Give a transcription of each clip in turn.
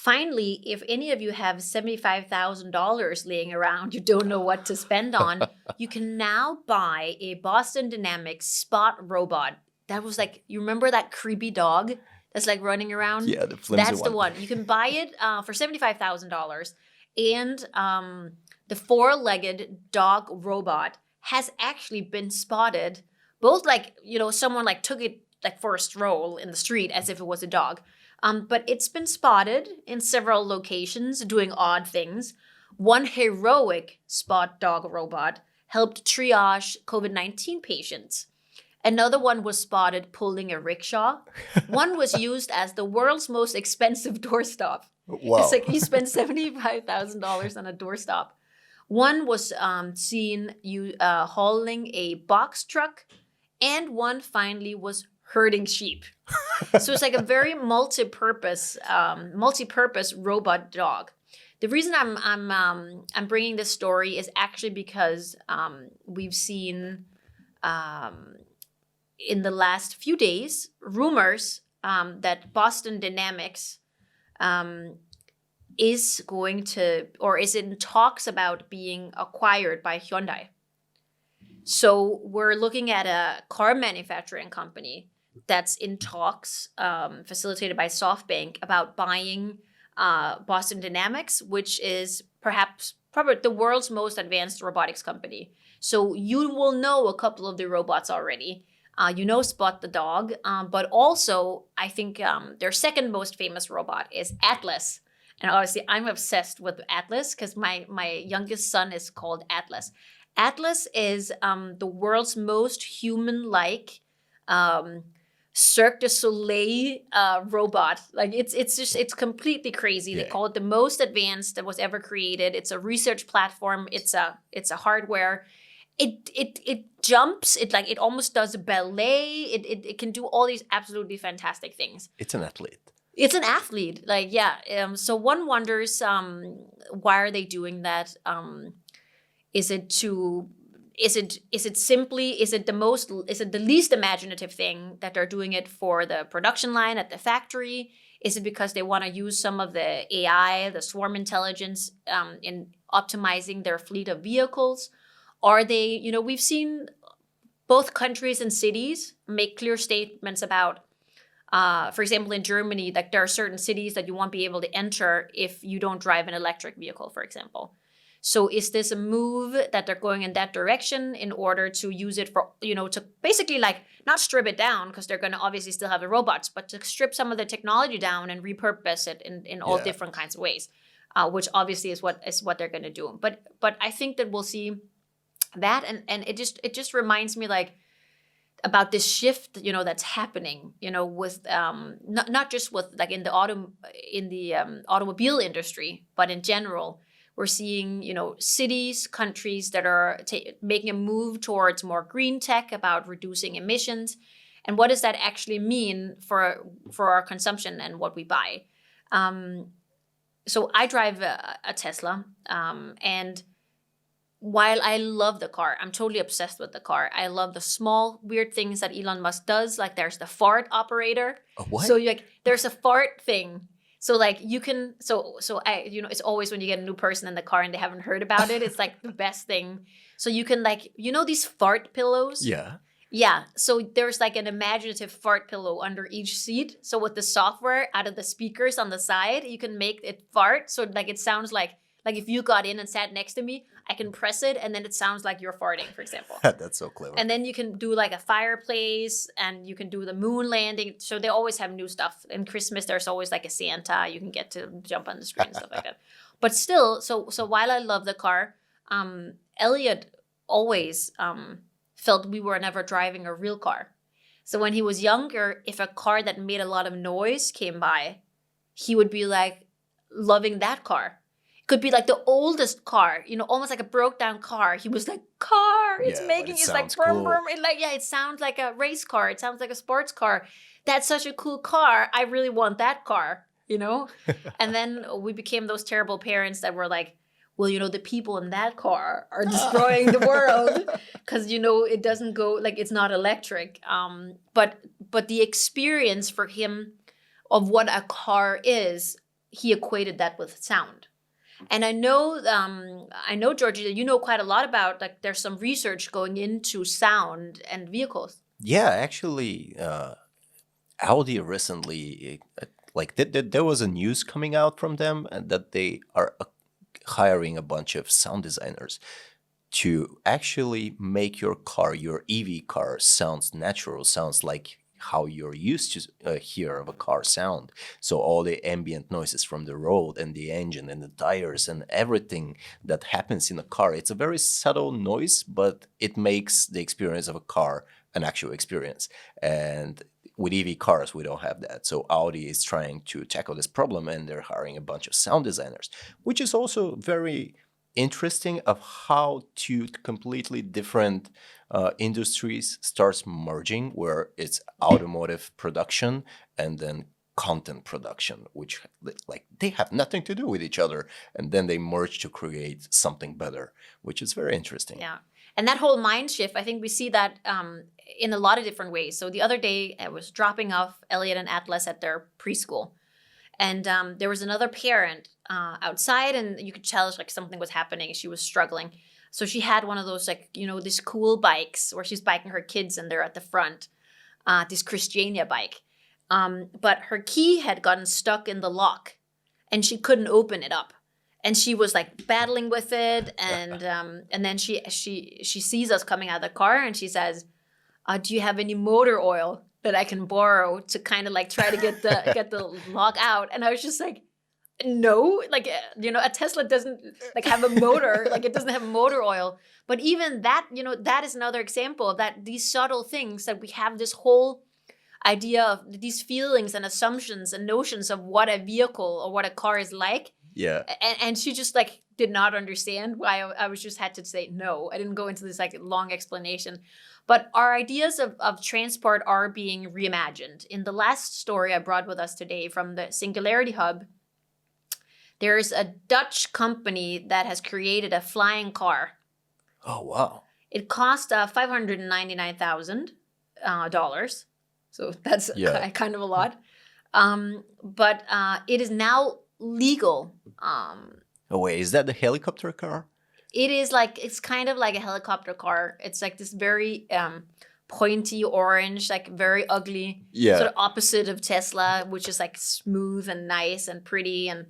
finally, if any of you have $75,000 laying around, you don't know what to spend on, you can now buy a Boston Dynamics Spot robot. That was like, you remember that creepy dog that's like running around? Yeah, the flimsy That's the one. You can buy it for $75,000. And the four-legged dog robot has actually been spotted. Both like, someone like took it like for a stroll in the street as if it was a dog. But it's been spotted in several locations doing odd things. One heroic spot dog robot helped triage COVID-19 patients. Another one was spotted pulling a rickshaw. One was used as the world's most expensive doorstop. Wow. It's like you spend $75,000 on a doorstop. One was seen hauling a box truck, and one finally was herding sheep. So it's like a very multi-purpose robot dog. The reason I'm bringing this story is actually because we've seen in the last few days rumors that Boston Dynamics is going to, or is in talks about being acquired by Hyundai. So we're looking at a car manufacturing company that's in talks, facilitated by SoftBank, about buying Boston Dynamics, which is probably the world's most advanced robotics company. So you will know a couple of the robots already. Spot the dog, but also I think their second most famous robot is Atlas. And obviously I'm obsessed with Atlas because my youngest son is called Atlas. Atlas is the world's most human-like Cirque du Soleil robot. Like it's completely crazy. Yeah. They call it the most advanced that was ever created. It's a research platform. It's a hardware. It jumps. It almost does a ballet. It can do all these absolutely fantastic things. It's an athlete. It's an athlete. So one wonders why are they doing that? Is it the least imaginative thing that they're doing it for the production line at the factory? Is it because they want to use some of the AI, the swarm intelligence, in optimizing their fleet of vehicles? Are they, we've seen both countries and cities make clear statements about, for example, in Germany, like there are certain cities that you won't be able to enter if you don't drive an electric vehicle, for example. So is this a move that they're going in that direction in order to use it for, to basically like not strip it down because they're going to obviously still have the robots, but to strip some of the technology down and repurpose it in all different kinds of ways, which obviously is what they're going to do. But I think that we'll see that, and it just reminds me like about this shift, that's happening, with not just with like in the automobile industry, but in general. We're seeing, cities, countries that are making a move towards more green tech, about reducing emissions. And what does that actually mean for our consumption and what we buy? So I drive a Tesla, and while I love the car, I'm totally obsessed with the car. I love the small, weird things that Elon Musk does. Like there's the fart operator. A what? So there's a fart thing. So like you can, it's always when you get a new person in the car and they haven't heard about it, it's like the best thing. So you can like, these fart pillows? Yeah. Yeah. So there's like an imaginative fart pillow under each seat. So with the software out of the speakers on the side, you can make it fart. So like it sounds like if you got in and sat next to me, I can press it and then it sounds like you're farting, for example. That's so clever. And then you can do like a fireplace and you can do the moon landing. So they always have new stuff. In Christmas, there's always like a Santa. You can get to jump on the screen and stuff like that. But still, so while I love the car, Elliot always felt we were never driving a real car. So when he was younger, if a car that made a lot of noise came by, he would be like loving that car. Could be like the oldest car, almost like a broke down car. He was like, car, it's like brum, brum. It sounds like a race car. It sounds like a sports car. That's such a cool car. I really want that car, And then we became those terrible parents that were like, well, the people in that car are destroying the world because, it doesn't go, like it's not electric. But the experience for him of what a car is he equated that with sound. And I know, Georgie, that you know quite a lot about, like, there's some research going into sound and vehicles. Yeah, actually, Audi recently, there was a news coming out from them that they are hiring a bunch of sound designers to actually make your car, your EV car, sounds natural, sounds like how you're used to hear of a car sound. So all the ambient noises from the road and the engine and the tires and everything that happens in a car, it's a very subtle noise, but it makes the experience of a car an actual experience. And with EV cars, we don't have that. So Audi is trying to tackle this problem, and they're hiring a bunch of sound designers, which is also very interesting of how two completely different industries starts merging, where it's automotive production and then content production, which like they have nothing to do with each other, and then they merge to create something better, which is very interesting. Yeah. And that whole mind shift, I think we see that in a lot of different ways. So the other day, I was dropping off Elliot and Atlas at their preschool. And there was another parent outside, and you could tell like something was happening. She was struggling. So she had one of those, like, these cool bikes where she's biking her kids and they're at the front, this Christiania bike. But her key had gotten stuck in the lock and she couldn't open it up. And she was like battling with it. And then she sees us coming out of the car and she says, do you have any motor oil that I can borrow to kind of like try to get the lock out? And I was just like, no, like, a Tesla doesn't like have a motor, like it doesn't have motor oil. But even that, that is another example of that, these subtle things that we have this whole idea of these feelings and assumptions and notions of what a vehicle or what a car is like. Yeah. And she just like did not understand why I was just had to say no. I didn't go into this like long explanation. But our ideas of transport are being reimagined. In the last story I brought with us today from the Singularity Hub, there's a Dutch company that has created a flying car. Oh, wow. It cost $599,000. So that's kind of a lot. But it is now legal. Oh, wait, is that the helicopter car? It is like, it's kind of like a helicopter car. It's like this very pointy orange, like very ugly, sort of opposite of Tesla, which is like smooth and nice and pretty. And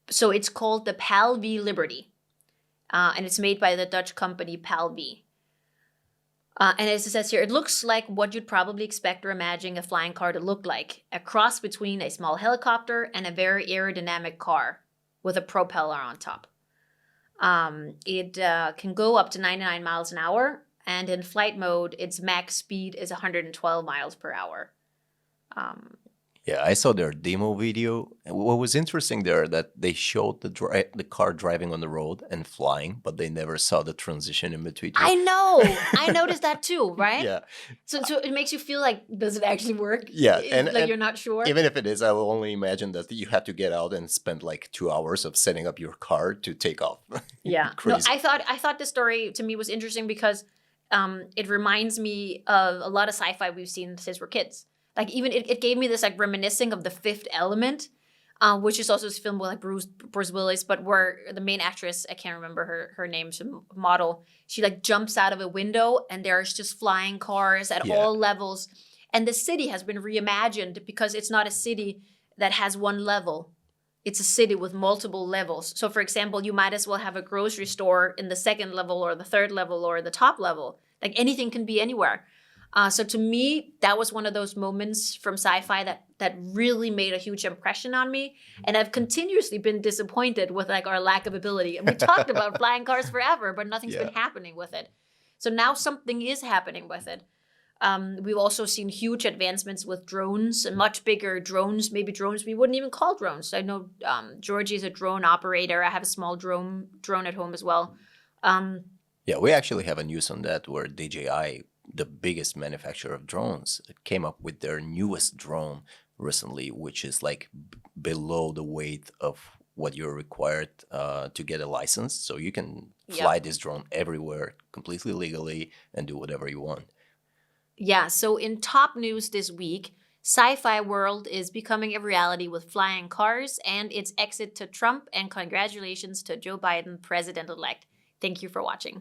so it's called the PAL-V Liberty. And it's made by the Dutch company PAL-V. And as it says here, it looks like what you'd probably expect or imagine a flying car to look like. A cross between a small helicopter and a very aerodynamic car with a propeller on top. It can go up to 99 miles an hour. And in flight mode, its max speed is 112 miles per hour. Yeah, I saw their demo video. What was interesting there that they showed the car driving on the road and flying, but they never saw the transition in between. I know. I noticed that too, right? Yeah. So it makes you feel like, does it actually work? Yeah. And you're not sure? Even if it is, I will only imagine that you have to get out and spend like 2 hours of setting up your car to take off. Yeah. No, I thought the story to me was interesting because it reminds me of a lot of sci-fi we've seen since we're kids. Like even it gave me this like reminiscing of The Fifth Element, which is also this film with like Bruce Willis, but where the main actress, I can't remember her name, she's a model, she like jumps out of a window and there's just flying cars at all levels. And the city has been reimagined because it's not a city that has one level. It's a city with multiple levels. So for example, you might as well have a grocery store in the second level or the third level or the top level. Like anything can be anywhere. So to me, that was one of those moments from sci-fi that really made a huge impression on me. And I've continuously been disappointed with like our lack of ability. And we talked about flying cars forever, but nothing's been happening with it. So now something is happening with it. We've also seen huge advancements with drones, and much bigger drones, maybe drones we wouldn't even call drones. I know Georgie is a drone operator. I have a small drone at home as well. Yeah, we actually have a news on that where DJI, the biggest manufacturer of drones, came up with their newest drone recently, which is like below the weight of what you're required to get a license. So you can fly this drone everywhere completely legally and do whatever you want. Yeah, so in top news this week, sci-fi world is becoming a reality with flying cars and its exit to Trump, and congratulations to Joe Biden, president-elect. Thank you for watching.